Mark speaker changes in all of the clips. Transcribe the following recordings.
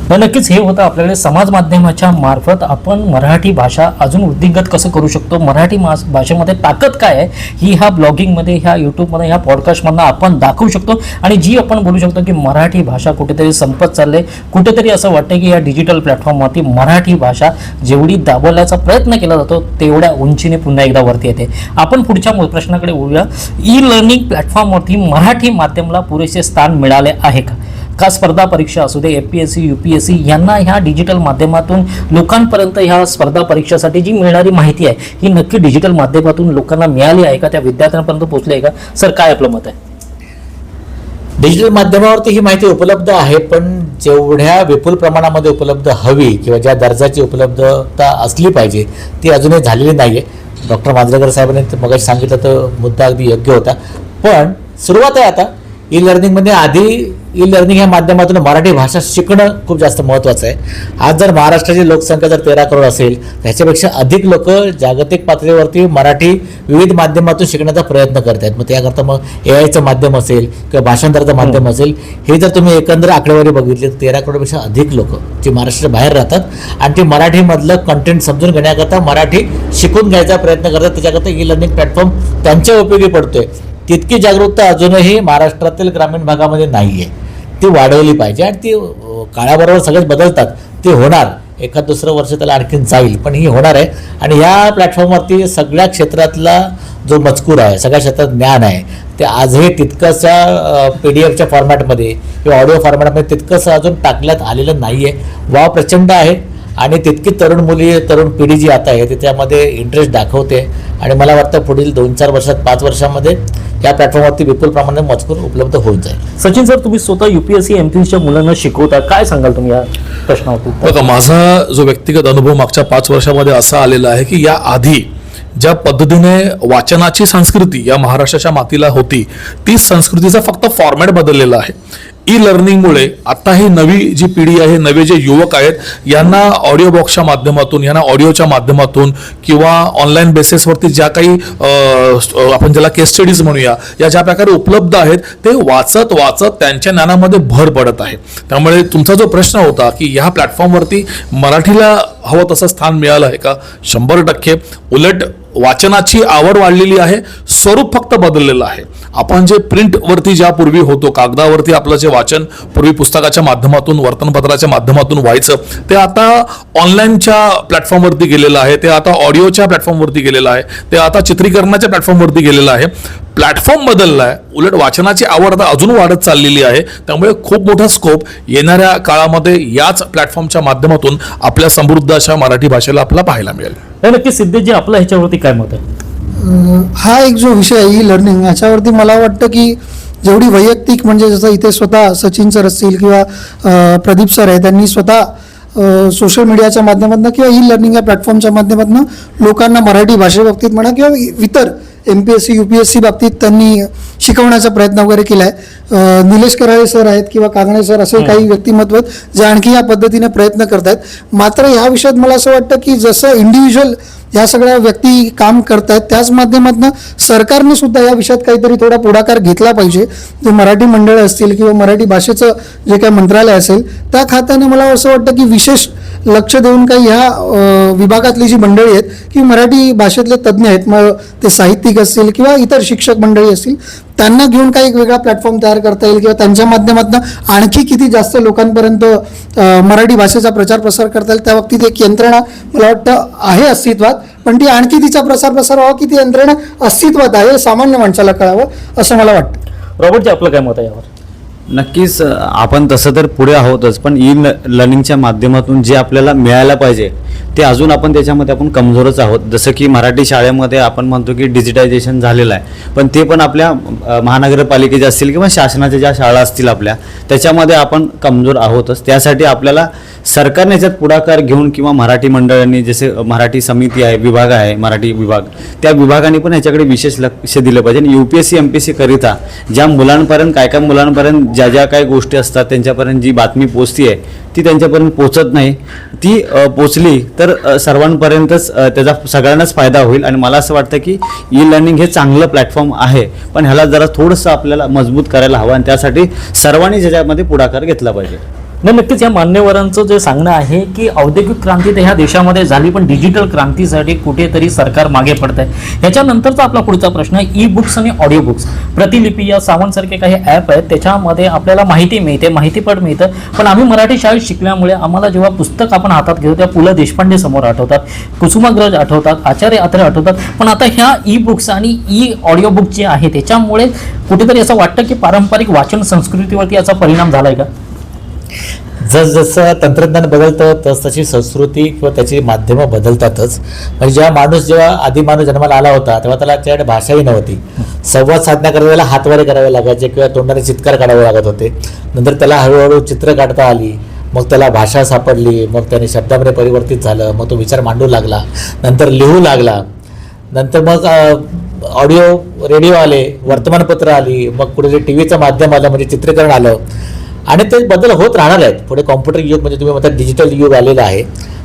Speaker 1: नक्कीच हे होतं आपल्याकडे समाज माध्यमाच्या मार्फत आपण मराठी भाषा अजून वृद्धिंगत कसं करू शकतो, मराठी भाषेमध्ये ताकद काय आहे ही ह्या ब्लॉगिंगमध्ये, ह्या यूट्यूबमध्ये, ह्या पॉडकास्टमधनं आपण दाखवू शकतो. आणि जी आपण बोलू शकतो की मराठी भाषा कुठेतरी संपत चालले, कुठेतरी असं वाटतं की या डिजिटल प्लॅटफॉर्मवरती मराठी भाषा जेवढी दाबवण्याचा प्रयत्न केला जातो तेवढ्या उंचीने पुन्हा एकदा वरती येते. आपण पुढच्या प्रश्नाकडे बोलूया. ई लर्निंग प्लॅटफॉर्मवरती मराठी माध्यमाला पुरेसे स्थान मिळाले आहे का स्पर्धा परीक्षा असू दे, FPSC UPSC यांना ह्या डिजिटल माध्यमातून लोकांपर्यंत ह्या स्पर्धा परीक्षासाठी जी मिळणारी माहिती आहे ही नक्की डिजिटल माध्यमातून लोकांना मिळाली आहे का, त्या विद्यार्थ्यांपर्यंत पोहोचली आहे का? सर, काय आपलं मत आहे?
Speaker 2: डिजिटल माध्यमावरती ही माहिती उपलब्ध आहे, पण जेवढ्या विपुल प्रमाणामध्ये उपलब्ध हवी किंवा ज्या दर्जाची उपलब्धता असली पाहिजे ती अजूनही झालेली नाही आहे. डॉक्टर मांजरेकर साहेबांनी मगाशी सांगितलं तर मुद्दा अगदी योग्य होता. पण सुरुवात आहे आता ई लर्निंगमध्ये. आधी ई लर्निंग या माध्यमातून मराठी भाषा शिकणं खूप जास्त महत्त्वाचं आहे. आज जर महाराष्ट्राची लोकसंख्या जर 13 करोड असेल, त्याच्यापेक्षा अधिक लोक जागतिक पातळीवरती मराठी विविध माध्यमातून शिकण्याचा प्रयत्न करत आहेत. मग त्याकरता मग AIचं माध्यम असेल किंवा भाषांतराचं माध्यम असेल, हे जर तुम्ही एकंदर आकडेवारी बघितली तर 13 करोडपेक्षा अधिक लोक जे महाराष्ट्राच्या बाहेर राहतात आणि ते मराठीमधलं कंटेंट समजून घेण्याकरता मराठी शिकून घ्यायचा प्रयत्न करतात. त्याच्याकरता ई लर्निंग प्लॅटफॉर्म त्यांच्या उपयोगी पडतोय. तितकी जागरूकता अजूनही महाराष्ट्रातील ग्रामीण भागामध्ये नाही आहे. ती वाढवली पाहिजे आणि ती काळाबरोबर सगळेच बदलतात, ते होणार. एखाद दुसरं वर्ष त्याला आणखीन जाईल, पण ही होणार आहे. आणि ह्या प्लॅटफॉर्मवरती सगळ्या क्षेत्रातला जो मजकूर आहे, सगळ्या क्षेत्रात ज्ञान आहे, ते आजही तितकंसं PDF फॉर्मॅटमध्ये किंवा ऑडिओ फॉर्मॅटमध्ये तितकंसं अजून टाकण्यात आलेलं नाही आहे. वाव प्रचंड आहे आणि तितकी तरुण मुली, तरुण पिढी जी आता आहे ती त्यामध्ये इंटरेस्ट दाखवते. आणि मला वाटतं पुढील 2-4 वर्षात, 5 वर्षामध्ये या प्लॅटफॉर्मवरती विपुल प्रमाणात मजकूर उपलब्ध होऊन जाईल.
Speaker 1: सचिन सर, तुम्ही स्वतः UPSC MPSCच्या मुलांना शिकवता, काय सांगाल तुम्ही या प्रश्नावरती?
Speaker 3: बघा, माझा जो व्यक्तिगत अनुभव मागच्या 5 वर्षामध्ये असा आलेला आहे की या आधी ज्या पद्धतीने वाचनाची संस्कृती या महाराष्ट्राच्या मातीला होती, ती संस्कृतीचा फक्त फॉर्मॅट बदललेला आहे. ई लर्निंगमुळे आता ही नवी जी पिढी आहे, नवे जे युवक आहेत, यांना ऑडिओ बॉक्सच्या माध्यमातून, यांना ऑडिओच्या माध्यमातून किंवा ऑनलाईन बेसिसवरती ज्या काही आपण ज्याला केस स्टडीज म्हणूया, या ज्या प्रकारे उपलब्ध आहेत ते वाचत वाचत त्यांच्या ज्ञानामध्ये भर पडत आहे. त्यामुळे तुमचा जो प्रश्न होता की ह्या प्लॅटफॉर्मवरती मराठीला हवं तसं स्थान मिळालं आहे का, 100%. उलट वाचनाची आवड वाढलेली आहे, स्वरूप फक्त बदललेलं आहे. आपण जे प्रिंटवरती ज्या पूर्वी होतो, कागदावरती आपलं जे वाचन पूर्वी पुस्तकाच्या माध्यमातून, वर्तमानपत्राच्या माध्यमातून व्हायचं, ते आता ऑनलाईनच्या प्लॅटफॉर्मवरती गेलेलं आहे, ते आता ऑडिओच्या प्लॅटफॉर्मवरती गेलेलं आहे, ते आता चित्रीकरणाच्या प्लॅटफॉर्मवरती गेलेलं आहे. प्लॅटफॉर्म बदलला आहे, उलट वाचनाची आवड आता अजून वाढत चाललेली आहे. त्यामुळे खूप मोठा स्कोप येणाऱ्या काळामध्ये याच प्लॅटफॉर्मच्या माध्यमातून आपल्या समृद्ध अशा मराठी भाषेला आपल्याला पाहायला मिळेल.
Speaker 1: नक्की सिद्धेशजी, आपलं ह्याच्यावरती काय मत आहे?
Speaker 4: हा एक जो विषय आहे ई लर्निंग, याच्यावरती मला वाटतं की जेवढी वैयक्तिक, म्हणजे जसं इथे स्वतः सचिन सर असतील किंवा प्रदीप सर आहे, त्यांनी स्वतः सोशल मीडियाच्या माध्यमातून किंवा ई लर्निंग या प्लॅटफॉर्मच्या माध्यमातून लोकांना मराठी भाषेबाबतीत म्हणा किंवा इतर MPSC UPSC बाबतीत त्यांनी शिकवण्याचा प्रयत्न वगैरे केला आहे. निलेश कराळे सर आहेत किंवा कागणे सर, असे काही व्यक्तिमत्व जे आणखी या पद्धतीने प्रयत्न करत आहेत. मात्र ह्या विषयात मला असं वाटतं की जसं इंडिव्हिज्युअल ह्या सगळ्या व्यक्ती काम करत आहेत, त्याच माध्यमातून सरकारने सुद्धा या विषयात काहीतरी थोडा पुढाकार घेतला पाहिजे. जे मराठी मंडळ असतील किंवा मराठी भाषेचं जे काही मंत्रालय असेल, त्या खात्याने मला असं वाटतं की विशेष लक्ष देऊन काही ह्या विभागातली जी मंडळी आहेत की मराठी भाषेतले तज्ज्ञ आहेत, मग ते साहित्यिक असतील किंवा इतर शिक्षक मंडळी असतील, त्यांना घेऊन काही एक वेगळा प्लॅटफॉर्म तयार करता येईल किंवा त्यांच्या माध्यमातून आणखी किती जास्त लोकांपर्यंत मराठी भाषेचा प्रचार प्रसार करता येईल, त्या बाबतीत एक यंत्रणा मला वाटतं आहे अस्तित्वात. पण ती आणखी तिचा प्रसार व्हावा की ती यंत्रणा अस्तित्वात आहे सामान्य माणसाला कळावं, असं मला वाटतं.
Speaker 1: रॉबर्टजी, आपलं काय मत आहे यावर?
Speaker 5: नक्कीच आपण तसं तर पुढे आहोतच, पण ई लर्निंगच्या माध्यमातून जे आपल्याला मिळायला पाहिजे ते अजून आपण त्याच्यामध्ये आपण कमजोरच आहोत. जसं की मराठी शाळेमध्ये आपण म्हणतो की डिजिटायझेशन झालेलं आहे, पण ते पण आपल्या महानगरपालिकेच्या असतील किंवा शासनाच्या ज्या शाळा असतील आपल्या, त्याच्यामध्ये आपण कमजोर आहोतच. त्यासाठी आपल्याला सरकारने याच्यात पुढाकार घेऊन किंवा मराठी मंडळांनी, जसे मराठी समिती आहे, विभाग आहे, मराठी विभाग, त्या विभागाने पण याच्याकडे विशेष लक्ष दिलं पाहिजे. आणि UPSC MPSC करिता ज्या मुलांपर्यंत, काय मुलांपर्यंत ज्या ज्या काही गोष्टी असतात त्यांच्यापर्यंत जी बातमी पोचती आहे ती त्यांच्यापर्यंत पोचत नाही, ती पोचली तर सर्वांपर्यंतच त्याचा सगळ्यांनाच फायदा होईल. आणि मला असं वाटतं की ई लर्निंग हे चांगलं प्लॅटफॉर्म आहे, पण ह्याला जरा थोडंसं आपल्याला मजबूत करायला हवं आणि त्यासाठी सर्वांनी त्याच्यामध्ये पुढाकार घेतला पाहिजे.
Speaker 1: नाही, नक्कीच या मान्यवरांचं जे सांगणं आहे की औद्योगिक क्रांती तर ह्या देशामध्ये झाली, पण डिजिटल क्रांतीसाठी कुठेतरी सरकार मागे पडत आहे. याच्यानंतरचा आपला पुढचा प्रश्न आहे ई बुक्स आणि ऑडिओ बुक्स. प्रतिलिपी या सावंतसारखे काही ॲप आहेत, त्याच्यामध्ये आपल्याला माहिती मिळते, माहितीपट मिळतं. पण आम्ही मराठी शाळेत शिकल्यामुळे आम्हाला जेव्हा पुस्तक आपण हातात घेतो त्या पु ल देशपांडे समोर आठवतात, कुसुमाग्रज आठवतात, आचार्य अत्रे आठवतात. पण आता ह्या ई बुक्स आणि ई ऑडिओ बुक जे आहे त्याच्यामुळे कुठेतरी असं वाटतं की पारंपरिक वाचन संस्कृतीवरती याचा परिणाम झालाय का?
Speaker 2: जसं तंत्रज्ञान बदलतं तशी संस्कृती किंवा त्याची माध्यमं बदलतातच. म्हणजे जेव्हा आधी माणूस जन्माला आला होता तेव्हा त्याला त्याच्याकडे भाषाही नव्हती. संवाद साधण्याकरता त्याला हातवारे करावे लागायचे किंवा तोंडाने चित्कार काढावे लागत होते. नंतर त्याला हळूहळू चित्र काढता आली, मग त्याला भाषा सापडली, मग त्याने शब्दामध्ये परिवर्तित झालं, मग तो विचार मांडू लागला, नंतर लिहू लागला, नंतर मग ऑडिओ रेडिओ आले, वर्तमानपत्र आली, मग कुठे टी व्हीचं माध्यम आलं म्हणजे चित्रीकरण आलं. आणि ते बदल होत राहणार आहेत पुढे. कॉम्प्युटर युग म्हणजे तुम्ही म्हणता डिजिटल युग आलेलं आहे.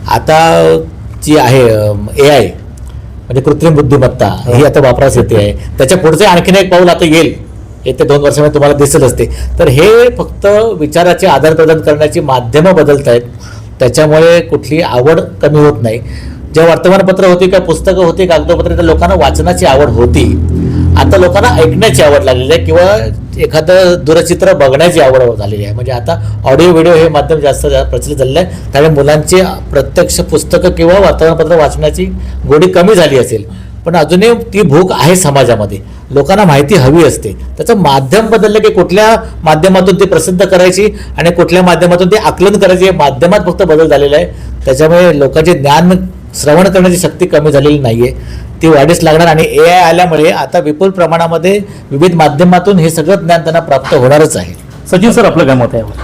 Speaker 2: आता जी आहे AI म्हणजे कृत्रिम बुद्धिमत्ता ही आता वापरास येते आहे. त्याच्या पुढचे आणखीन एक पाऊल आता येईल, येत्या 2 वर्षामध्ये तुम्हाला दिसेल असते. तर हे फक्त विचाराचे आदान प्रदान करण्याची माध्यमं बदलत आहेत, त्याच्यामुळे कुठली आवड कमी होत नाही. जेव्हा वर्तमानपत्र होती किंवा पुस्तकं होती, कागदपत्र, तर लोकांना वाचनाची आवड होती. आता लोकांना ऐकण्याची आवड लागलेली आहे किंवा एखादं दूरचित्र बघण्याची आवड झालेली आहे. म्हणजे आता ऑडिओ व्हिडिओ हे माध्यम जास्त प्रचलित झालेलं आहे. त्यामुळे मुलांची प्रत्यक्ष पुस्तकं किंवा वर्तमानपत्र वाचण्याची गोडी कमी झाली असेल, पण अजूनही ती भूक आहे समाजामध्ये. लोकांना माहिती हवी असते. त्याचं माध्यम बदललं की कुठल्या माध्यमातून ती प्रसिद्ध करायची आणि कुठल्या माध्यमातून ते आकलन करायची, हे माध्यमात फक्त बदल झालेला आहे. त्याच्यामुळे लोकांचे ज्ञान श्रवण करण्याची शक्ती कमी झालेली नाही आहे, ती वाढीस लागणार. आणि AI आल्यामुळे आता विपुल प्रमाणामध्ये विविध माध्यमातून हे सगळं ज्ञान त्यांना प्राप्त होणारच आहे.
Speaker 1: सचिन सर, आपलं काय मत आहे यावर?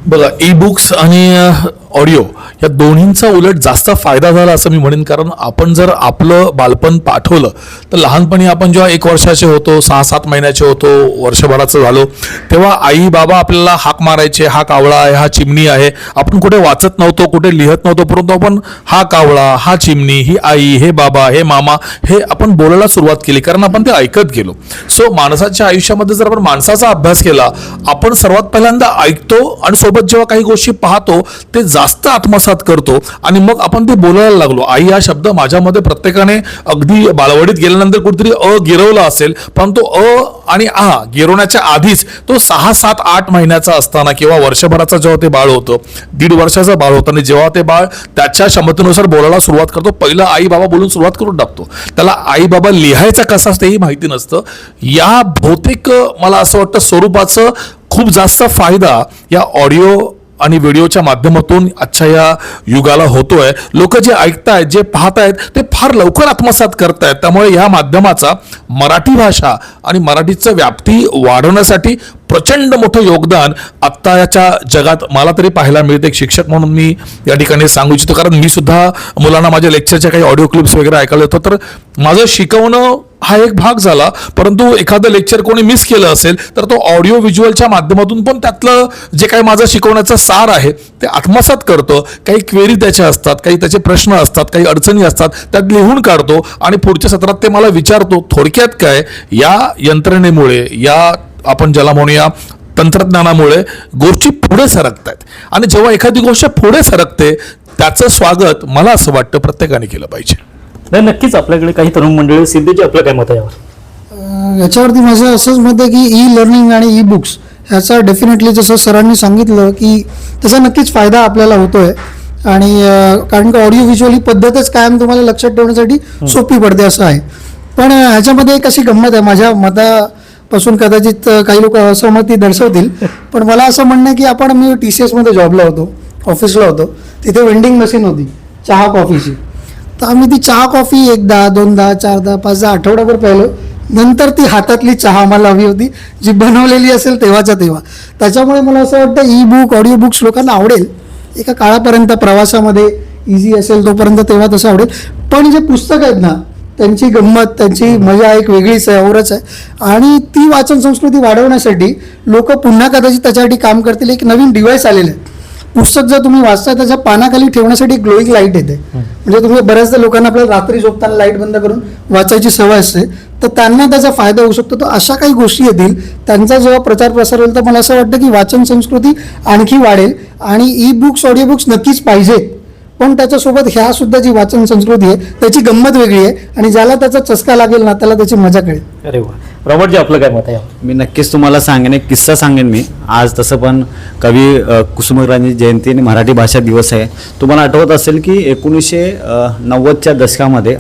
Speaker 3: बघा, ई बुक्स आणि ऑडिओ या दोन्हींचा उलट जास्त फायदा झाला असं मी म्हणेन. कारण आपण जर आपलं बालपण पाठवलं तर लहानपणी आपण जेव्हा 1 वर्षाचे होतो, 6-7 महिन्याचे होतो, वर्षभराचं झालो, तेव्हा आई बाबा आपल्याला हाक मारायचे, हा कावळा आहे, हा चिमणी आहे. आपण कुठे वाचत नव्हतो, कुठे लिहत नव्हतो, परंतु आपण हा कावळा, हा चिमणी, ही आई, हे बाबा, हे मामा, हे आपण बोलायला सुरुवात केली कारण आपण ते ऐकत गेलो. सो माणसाच्या आयुष्यामध्ये जर आपण माणसाचा अभ्यास केला, आपण सर्वात पहिल्यांदा ऐकतो आणि सोबत जेव्हा काही गोष्टी पाहतो ते जास्त आत्मसात करतो आणि मग आपण ते बोलायला लागलो. आई हा शब्द माझ्यामध्ये प्रत्येकाने अगदी बालवाडीत गेल्यानंतर कुठेतरी गिरवला असेल, परंतु आणि गिरवण्याच्या आधीच तो 6-7-8 महिन्याचा असताना किंवा वर्षभराचा जेव्हा ते बाळ होतं, 1.5 वर्षाचं बाळ होतं आणि जेव्हा ते बाळ त्याच्या क्षमतेनुसार बोलायला सुरुवात करतो, पहिलं आई बाबा बोलून सुरुवात करून टाकतो. त्याला आई बाबा लिहायचा कसा असतं हेही माहिती नसतं. या भौतिक मला असं वाटतं स्वरूपाचं खूप जास्त फायदा या ऑडिओ आणि व्हिडिओच्या माध्यमातून आजच्या या युगाला होतोय. लोक जे ऐकतायत, जे पाहतायत ते फार लवकर आत्मसात करतायत. त्यामुळे या माध्यमाचा मराठी भाषा आणि मराठीचं व्याप्ती वाढवण्यासाठी प्रचंड मोठं योगदान आत्ताच्या जगात मला तरी पाहायला मिळते. एक शिक्षक म्हणून मी या ठिकाणी सांगू इच्छितो, कारण मी सुद्धा मुलांना माझ्या लेक्चरच्या काही ऑडिओ क्लिप्स वगैरे ऐकायला येतो. तर माझं शिकवणं हा एक भाग झाला, परंतु एखादं लेक्चर कोणी मिस केलं असेल तर तो ऑडिओ व्हिज्युअलच्या माध्यमातून पण त्यातलं जे काही माझं शिकवण्याचं सार आहे ते आत्मसात करतो. काही क्वेरी त्याच्या असतात, काही त्याचे प्रश्न असतात, काही अडचणी असतात, त्यात लिहून काढतो आणि पुढच्या सत्रात ते मला विचारतो. थोडक्यात काय, या यंत्रणेमुळे, या आपण ज्याला म्हणूया तंत्रज्ञानामुळे गोष्टी पुढे सरकत आहेत. आणि जेव्हा एखादी गोष्ट पुढे सरकते त्याचं स्वागत मला असं वाटतं प्रत्येकाने केलं पाहिजे.
Speaker 1: नाही, नक्कीच आपल्याकडे काही तरुण मंडळी. सिद्धूजी, आपलं काय मत आहे यावर?
Speaker 4: याच्यावरती माझं असंच मत आहे की ई लर्निंग आणि ई बुक्स ह्याचा डेफिनेटली जसं सरांनी सांगितलं की त्याचा नक्कीच फायदा आपल्याला होतोय. आणि कारण की ऑडिओ व्हिज्युअल ही पद्धतच कायम तुम्हाला लक्षात ठेवण्यासाठी सोपी पडते असं आहे. पण ह्याच्यामध्ये एक अशी गंमत आहे, माझ्या मतापासून कदाचित काही लोक असहमती दर्शवतील, पण मला असं म्हणणं आहे की मी TCS मध्ये जॉबला होतो, ऑफिसला होतो, तिथे वेंडिंग मशीन होती चहा कॉफीची. तर आम्ही ती चहा कॉफी 1दा 2दा 4दा 5दा आठवडाभर प्यायलो. नंतर ती हातातली चहा आम्हाला हवी होती जी बनवलेली असेल तेव्हाच्या तेव्हा. त्याच्यामुळे मला असं वाटतं ई बुक, ऑडिओ बुक्स लोकांना आवडेल एका काळापर्यंत, प्रवासामध्ये इझी असेल तोपर्यंत तेव्हा तसं आवडेल. पण जे पुस्तक आहेत ना त्यांची गंमत, त्यांची मजा एक वेगळीच आहे, औरच आहे. आणि ती वाचन संस्कृती वाढवण्यासाठी लोक पुन्हा कदाचित त्याच्यासाठी काम करतील. एक नवीन डिव्हाइस आलेलं आहे. पुस्तक जर तुम्ही वाचता त्याच्या पानाखाली ठेवण्यासाठी ग्लोईंग लाईट येते. म्हणजे तुम्ही बऱ्याचदा लोकांना आपल्याला रात्री झोपताना लाईट बंद करून वाचायची सवय असते, तर त्यांना त्याचा फायदा होऊ शकतो. तर अशा काही गोष्टी येतील, त्यांचा जेव्हा प्रचार प्रसार होईल तर मला असं वाटतं की वाचन संस्कृती आणखी वाढेल. आणि ई बुक्स ऑडिओ बुक्स नक्कीच पाहिजेत, पण त्याच्यासोबत ह्या सुद्धा जी वाचन संस्कृती आहे त्याची गंमत वेगळी आहे, आणि ज्याला त्याचा चस्का लागेल ना त्याला त्याची मजा कळेल.
Speaker 1: अरे वा, रॉबर्टजी आपलं काय मत आहे?
Speaker 5: मी नक्कीच तुम्हाला सांगेन, एक किस्सा सांगेन मी. आज तसं पण कवी कुसुमाग्रजांची जयंती आणि मराठी भाषा दिवस आहे. तुम्हाला आठवत असेल की 1990च्या दशकामध्ये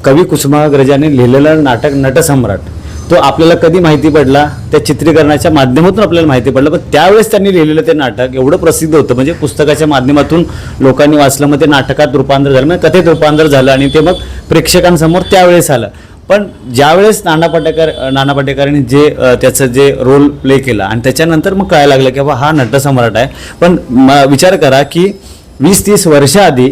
Speaker 5: कवी कुसुमाग्रजांनी लिहिलेलं नाटक नटसम्राट, तो आपल्याला कधी माहिती पडला? त्या चित्रीकरणाच्या माध्यमातून आपल्याला माहिती पडलं. पण त्यावेळेस त्यांनी लिहिलेलं ते नाटक एवढं प्रसिद्ध होतं, म्हणजे पुस्तकाच्या माध्यमातून लोकांनी वाचलं, मग ते नाटकात रूपांतर झालं, म्हणजे कथेत रूपांतर झालं, आणि ते मग प्रेक्षकांसमोर त्यावेळेस आलं. पण ज्यावेळेस नाना पाटेकरांनी जे त्याचं जे रोल प्ले केला आणि त्याच्यानंतर मग कळायला लागलं की बाबा हा नटसम्राट आहे. पण विचार करा की 20-30 वर्षाआधी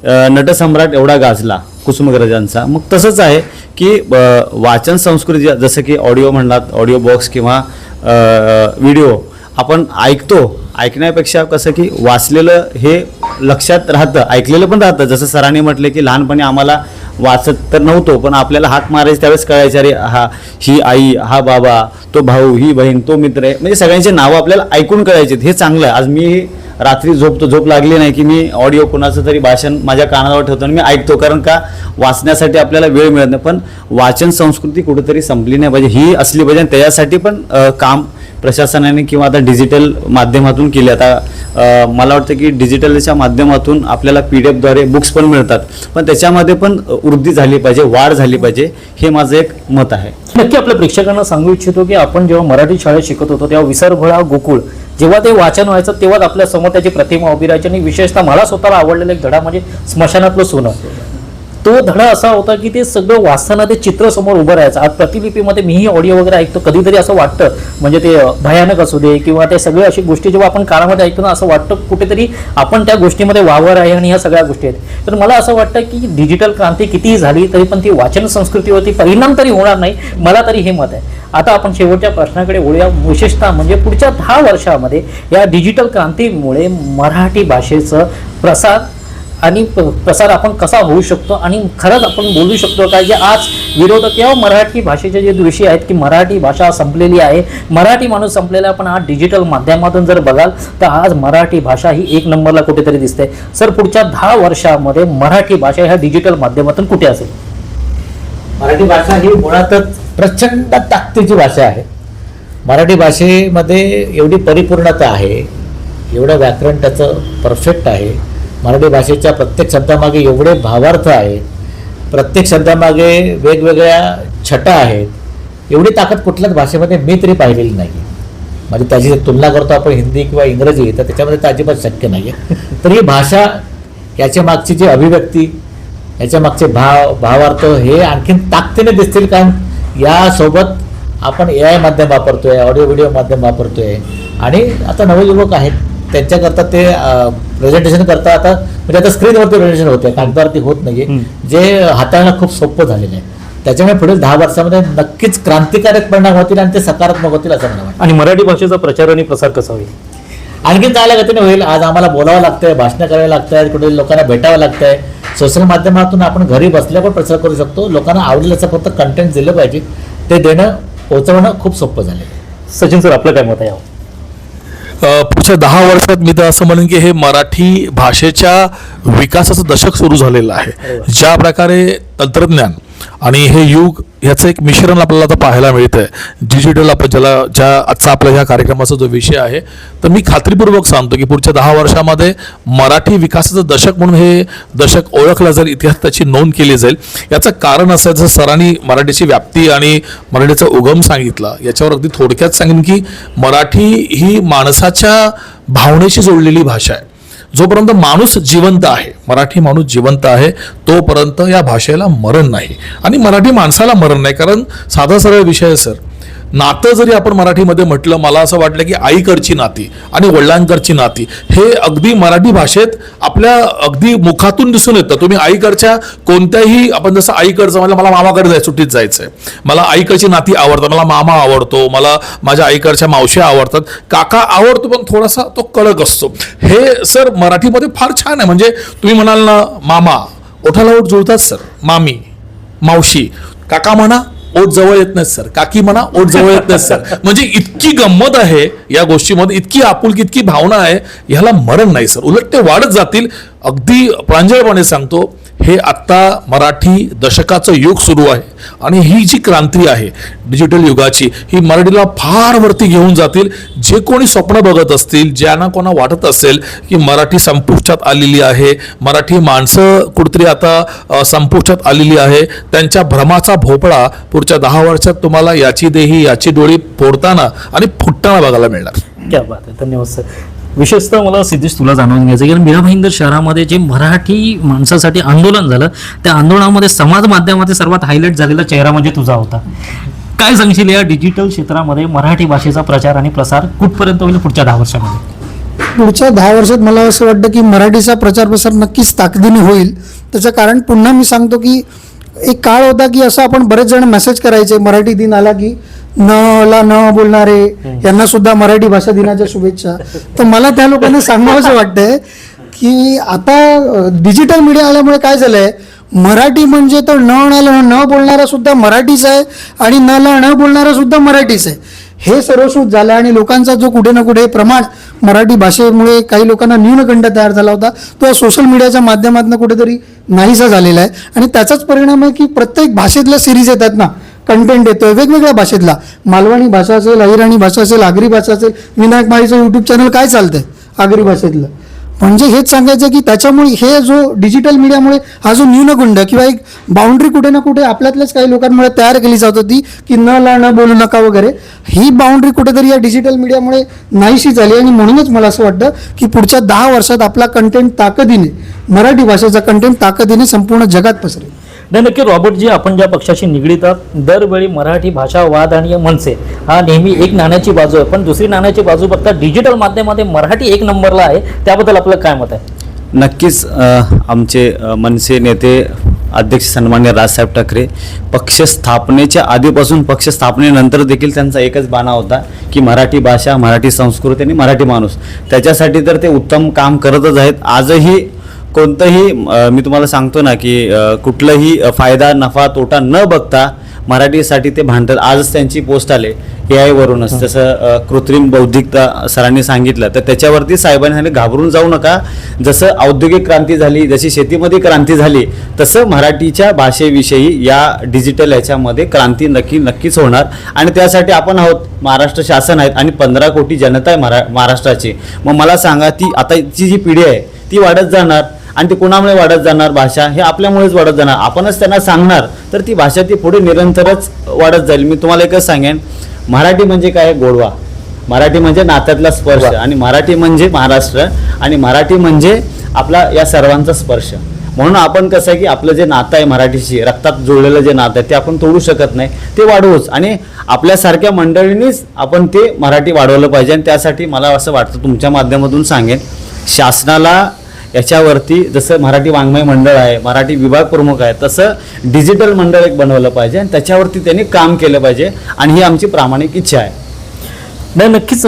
Speaker 5: नटसम्राट एवढा गाजला कुसुमाग्रजांचा. मग तसंच आहे की वाचन संस्कृती, जसं की ऑडिओ म्हणलात, ऑडिओ बॉक्स किंवा व्हिडिओ आपण ऐकण्यापेक्षा कसं की वाचलेलं हे लक्षात राहतं, ऐकलेलं पण राहतं. जसं सरांनी म्हटले की लहानपणी आम्हाला वाचत तर नव्हतो, पण आपल्याला हाक मारायचे त्यावेळेस कळायचे, अरे ही आई, हा बाबा, तो भाऊ, ही बहीण, तो मित्र आहे, म्हणजे सगळ्यांचे नावं आपल्याला ऐकून कळायचे. हे चांगलं आहे. आज मी रात्री झोप लागली नाही की मी ऑडिओ कोणाचं तरी भाषण माझ्या कानावर ठेवतो आणि मी ऐकतो, कारण का वाचण्यासाठी आपल्याला वेळ मिळत नाही. पण वाचन संस्कृती कुठेतरी संपली नाही पाहिजे, ही असली पाहिजे. त्याच्यासाठी पण काम प्रशासनाने किंवा आता डिजिटल माध्यमातून केले. आता मला वाटतं की डिजिटलच्या माध्यमातून आपल्याला PDF-द्वारे बुक्स पण मिळतात, पण त्याच्यामध्ये पण वृद्धी झाली पाहिजे, वाढ झाली पाहिजे, हे माझं एक मत आहे.
Speaker 1: नक्की आपल्या प्रेक्षकांना सांगू इच्छितो की आपण जेव्हा मराठी शाळेत शिकत होतो तेव्हा विसरभोळा गोकुळ जेव्हा ते वाचन व्हायचं तेव्हाच आपल्या समोर त्याची प्रतिमा उभी राहायची. आणि विशेषतः मला स्वतःला आवडलेला एक धडा म्हणजे स्मशानातलं सोनं. तो धडा असा होता की ते सगळं वाचताना ते चित्र समोर उभं राहायचं. आज प्रतिलिपीमध्ये मीही ऑडिओ वगैरे ऐकतो, कधीतरी असं वाटतं, म्हणजे ते भयानक असू दे किंवा ते सगळे अशी गोष्टी जेव्हा आपण कानामध्ये ऐकतो ना, असं वाटतं कुठेतरी आपण त्या गोष्टीमध्ये वावर आहे आणि ह्या सगळ्या गोष्टी आहेत. तर मला असं वाटतं की डिजिटल क्रांती कितीही झाली तरी पण ती वाचन संस्कृतीवरती परिणाम तरी होणार नाही, मला तरी हे मत आहे. आता आपण शेवटच्या प्रश्नाकडे वळूया. विशेषतः म्हणजे पुढच्या 10 वर्षामध्ये या डिजिटल क्रांतीमुळे मराठी भाषेचं प्रसार आपण कसा होऊ शकतो, आणि खरंच आपण बोलू शकतो का जे आज विरोधक किंवा मराठी भाषेचे जे विषय आहेत की मराठी भाषा संपलेली आहे, मराठी माणूस संपलेला आहे, पण आज डिजिटल माध्यमातून जर बघाल तर आज मराठी भाषा ही 1 नंबरला कुठेतरी दिसते. सर, पुढच्या 10 वर्षामध्ये मराठी भाषा ह्या डिजिटल माध्यमातून कुठे असेल?
Speaker 2: मराठी भाषा ही मुळातच प्रचंड ताकदीची भाषा आहे. मराठी भाषेमध्ये एवढी परिपूर्णता आहे, एवढं व्याकरण त्याचं परफेक्ट आहे. मराठी भाषेच्या प्रत्येक शब्दामागे एवढे भावार्थ आहेत, प्रत्येक शब्दामागे वेगवेगळ्या छटा आहेत. एवढी ताकद कुठल्याच भाषेमध्ये मी तरी पाहिलेली नाही. म्हणजे त्याची तुलना करतो आपण हिंदी किंवा इंग्रजी, तर त्याच्यामध्ये तर अजिबात शक्य नाही आहे. तर ही भाषा, याच्या मागची जी अभिव्यक्ती, याच्या मागचे भावार्थ हे आणखीन ताकदीने दिसतील. कारण यासोबत आपण AI माध्यम वापरतोय, ऑडिओ व्हिडिओ माध्यम वापरतोय, आणि आता नवयुवक आहेत त्यांच्याकरता ते प्रेझेंटेशन करता आता म्हणजे आता स्क्रीनवरती प्रेझेंटेशन होते, कागदावरती होत नाहीये, जे हाताळणं खूप सोपं झालेलं आहे. त्याच्यामुळे पुढील 10 वर्षामध्ये नक्कीच क्रांतिकारक परिणाम होतील आणि ते सकारात्मक होतील असं मला वाटतं.
Speaker 1: आणि मराठी भाषेचा प्रचार आणि प्रसार कसा होईल?
Speaker 2: आणखी चांगल्या गतीने होईल. आज आम्हाला बोलावं लागतंय, भाषणं करावी लागतात, कुठे लोकांना भेटावं लागतंय. सोशल माध्यमातून आपण घरी बसल्या पण प्रचार करू शकतो. लोकांना आवडेल असं फक्त कंटेंट दिलं पाहिजे, ते देणं, पोहोचवणं खूप सोपं झालेलं आहे.
Speaker 1: सचिन सर, आपलं काय मत आहे?
Speaker 3: पुढच्या 10 वर्षात मी तर असं म्हणेन की हे मराठी भाषेच्या विकासाचं दशक सुरू झालेलं आहे. ज्या प्रकारे तंत्रज्ञान आणि हे युग ह्याचं एक मिश्रण आपल्याला आता पाहायला मिळतंय. डिजिटल आपण ज्या आजचा आपल्या ह्या कार्यक्रमाचा जो विषय आहे, तर मी खात्रीपूर्वक सांगतो की पुढच्या 10 वर्षामध्ये मराठी विकासाचं दशक म्हणून हे दशक ओळखलं जाईल, इतिहास त्याची नोंद केली जाईल. याचं कारण असं आहे, जसं सरांनी मराठीची व्याप्ती आणि मराठीचा उगम सांगितला, याच्यावर अगदी थोडक्यात सांगेन की मराठी ही माणसाच्या भावनेशी जोडलेली भाषा आहे. जोपर्यंत माणूस जिवंत आहे, मराठी माणूस जिवंत आहे, तोपर्यंत या भाषेला मरण नाही आणि मराठी माणसाला मरण नाही. कारण साधा सरळ विषय आहे सर, नातं जरी आपण मराठीमध्ये म्हटलं, मला असं वाटलं की आईकडची नाती आणि वडिलांकडची नाती हे अगदी मराठी भाषेत आपल्या अगदी मुखातून दिसून येतं. तुम्ही आईकडच्या कोणत्याही, आपण जसं आईकडचं मला मामाकडे सुट्टीत जायचं आहे, मला आईकडची नाती आवडतात, मला मामा आवडतो, मला माझ्या आईकडच्या मावश्या आवडतात, काका आवडतो, पण थोडासा तो कडक असतो. हे सर मराठीमध्ये फार छान आहे. म्हणजे तुम्ही म्हणाल ना मामा, ओठाला ओठ जुळतात सर, मामी, मावशी, काका म्हणा, ओठ जवळ येत नाहीत सर, काकी म्हणा ओठ जवळ येत नाहीत सर. म्हणजे इतकी गंमत आहे या गोष्टीमध्ये, इतकी आपुलकी, इतकी भावना आहे, ह्याला मरण नाही सर, उलट ते वाढत जातील. अगदी प्रांजळपणे सांगतो, हे आत्ता मराठी दशकाचं युग सुरू आहे आणि ही जी क्रांती आहे डिजिटल युगाची, ही मराठीला फार वरती घेऊन जातील. जे कोणी स्वप्न बघत असतील, ज्यांना कोणा वाटत असेल की मराठी संपुष्टात आलेली आहे, मराठी माणसं कुठेतरी आता संपुष्टात आलेली आहे, त्यांच्या भ्रमाचा भोपळा पुढच्या 10 वर्षात तुम्हाला याची देही याची डोळी फोडताना आणि फुटताना बघायला मिळणार.
Speaker 1: क्या बात आहे, धन्यवाद सर. विशेषतः मला सिद्धेश तुला जाणून घ्यायचं की मीरा भाईंदर शहरामध्ये जे मराठी माणसासाठी आंदोलन झालं, त्या आंदोलनामध्ये समाज माध्यमामध्ये सर्वात हायलाईट झालेला चेहरा म्हणजे तुझा होता. काय सांगशील या डिजिटल क्षेत्रामध्ये मराठी भाषेचा प्रचार आणि प्रसार कुठपर्यंत होईल पुढच्या 10 वर्षामध्ये?
Speaker 4: पुढच्या 10 वर्षात मला असं वाटतं की मराठीचा प्रचार प्रसार नक्कीच ताकदीने होईल. त्याचं कारण पुन्हा मी सांगतो की एक काळ होता की असं आपण बरेच जण मेसेज करायचे, मराठी दिन आला की न बोलणारे यांना सुद्धा मराठी भाषा दिनाच्या शुभेच्छा. तर मला त्या लोकांना सांगावंसं वाटतंय की आता डिजिटल मीडिया आल्यामुळे काय झालंय, मराठी म्हणजे तर न बोलणारा सुद्धा मराठीच आहे आणि न बोलणारा सुद्धा मराठीच आहे, हे सर्वश्रुत झालं. आणि लोकांचा जो कुठे ना कुठे प्रमाण मराठी भाषेमुळे काही लोकांना न्यूनगंड तयार झाला होता, तो सोशल मीडियाच्या माध्यमातून कुठेतरी नाहीसा झालेला आहे. आणि त्याचाच परिणाम आहे की प्रत्येक भाषेतल्या सिरीज येतात ना, कंटेंट येतोय वेगवेगळ्या भाषेतला, मालवणी भाषा असेल, अहिराणी भाषा असेल, आगरी भाषा असेल. विनायक माळीचं यूट्यूब चॅनल काय चालतंय आगरी भाषेतलं. म्हणजे हेच सांगायचं की त्याच्यामुळे हे जो डिजिटल मीडियामुळे हा जो न्यूनगंड किंवा एक बाउंड्री कुठे ना कुठे आपल्यातल्याच काही लोकांमुळे तयार केली जात होती की न बोलू नका वगैरे, ही बाउंड्री कुठेतरी या डिजिटल मीडियामुळे नाहीशी झाली. आणि म्हणूनच मला असं वाटतं की पुढच्या 10 वर्षात आपला कंटेंट ताकदीने, मराठी भाषेचा कंटेंट ताकदीने संपूर्ण जगात पसरेल.
Speaker 1: नाही, नक्की रॉबर्टजी, आपण ज्या पक्षाशी निगडीत आहात, दरवेळी मराठी भाषा वाद आणि मनसे हा नेहमी एक नाण्याची बाजू आहे, पण दुसरी नाण्याची बाजू बघता डिजिटल माध्यमामध्ये मराठी 1 नंबरला आहे, त्याबद्दल आपलं काय मत आहे?
Speaker 5: नक्कीच आमचे मनसे नेते अध्यक्ष सन्मान्य राजसाहेब ठाकरे पक्ष स्थापनेच्या आधीपासून पक्ष स्थापनेनंतर देखील त्यांचा एकच बाणा होता की मराठी भाषा, मराठी संस्कृती आणि मराठी माणूस. त्याच्यासाठी तर ते उत्तम काम करतच आहेत. आजही कोणतंही मी तुम्हाला सांगतो ना की कुठलंही फायदा नफा तोटा न बघता मराठीसाठी ते भांडतात. आजच त्यांची पोस्ट आले AI वरूनच, जसं कृत्रिम बौद्धिकता सरांनी सांगितलं, तर त्याच्यावरती साहेबांनी सांगितलं घाबरून जाऊ नका. जसं औद्योगिक क्रांती झाली, जशी शेतीमध्ये क्रांती झाली, तसं मराठीच्या भाषेविषयी या डिजिटल ह्याच्यामध्ये क्रांती नक्कीच होणार. आणि त्यासाठी आपण आहोत, महाराष्ट्र शासन आहेत आणि 15 कोटी जनता आहे महाराष्ट्राची. मग मला सांगा, ती आताची जी पिढी आहे ती वाढत जाणार आणि ती कोणामुळे वाढत जाणार? भाषा हे आपल्यामुळेच वाढत जाणार. आपणच त्यांना सांगणार तर ती भाषा ती पुढे निरंतरच वाढत जाईल. मी तुम्हाला एकच सांगेन, मराठी म्हणजे काय? गोडवा. मराठी म्हणजे नात्यातला स्पर्श आणि मराठी म्हणजे महाराष्ट्र आणि मराठी म्हणजे आपला या सर्वांचा स्पर्श. म्हणून आपण कसं आहे की आपलं जे नातं आहे मराठीशी, रक्तात जोडलेलं जे नातं आहे ते आपण तोडू शकत नाही, ते वाढवूच. आणि आपल्यासारख्या मंडळींनीच आपण ते मराठी वाढवलं पाहिजे. आणि त्यासाठी मला असं वाटतं, तुमच्या माध्यमातून सांगेन, शासनाला याच्यावरती जसं मराठी वाङ्मय मंडळ आहे, मराठी विभाग प्रमुख आहे, तसं डिजिटल मंडळ एक बनवलं पाहिजे आणि त्याच्यावरती त्यांनी काम केलं पाहिजे. आणि ही आमची प्रामाणिक इच्छा आहे.
Speaker 1: नाही, नक्कीच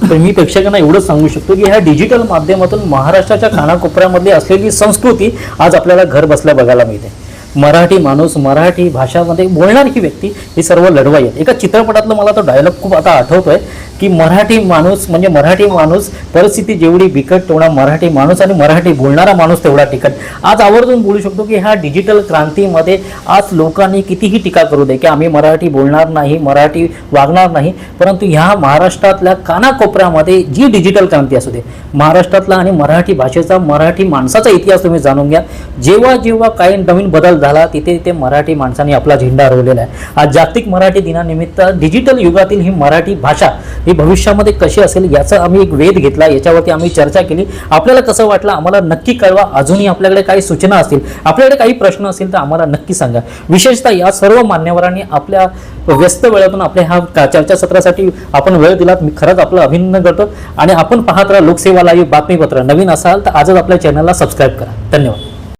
Speaker 1: मी प्रेक्षकांना एवढंच सांगू शकतो की ह्या डिजिटल माध्यमातून महाराष्ट्राच्या कानाकोपऱ्यामधली असलेली संस्कृती आज आपल्याला घर बसल्या बघायला मिळते. मराठी माणूस, मराठी भाषामध्ये बोलणारी ही व्यक्ती, हे सर्व लढवाई आहेत. एका चित्रपटातलं मला तो डायलॉग खूप आता आठवतोय की मराठी माणूस म्हणजे मराठी माणूस, परिस्थिती जेवढी बिकट तेवढा मराठी माणूस आणि मराठी बोलणारा माणूस तेवढा तिखट. आज आवर्जून बोलू शकतो की ह्या डिजिटल क्रांतीमध्ये आज लोकांनी कितीही टीका करू दे की आम्ही मराठी बोलणार नाही, मराठी वागणार नाही, परंतु ह्या महाराष्ट्रातल्या कानाकोपऱ्यामध्ये जी डिजिटल क्रांती असू दे, महाराष्ट्रातला आणि मराठी भाषेचा, मराठी माणसाचा इतिहास तुम्ही जाणून घ्या. जेव्हा जेव्हा काही नवीन बदल झाला तिथे तिथे मराठी माणसांनी आपला झेंडा रोवलेला आहे. आज जागतिक मराठी दिनानिमित्त डिजिटल युगातील ही मराठी भाषा ही भविष्यामध्ये कशी असेल याचा आम्ही एक वेध घेतला, याच्यावरती आम्ही चर्चा केली. आपल्याला कसं वाटलं आम्हाला नक्की कळवा. अजूनही आपल्याकडे काही सूचना असतील, आपल्याकडे काही प्रश्न असतील तर आम्हाला नक्की सांगा. विशेषतः या सर्व मान्यवरांनी आपल्या व्यस्त वेळातून आपल्या ह्या चर्चासत्रासाठी आपण वेळ दिलात, मी खरंच आपलं अभिनंदन करतो. आणि आपण पाहत राहा लोकसेवा लाईव्ह बातमीपत्र. नवीन असाल तर आजच आपल्या चॅनलला सबस्क्राईब करा. धन्यवाद.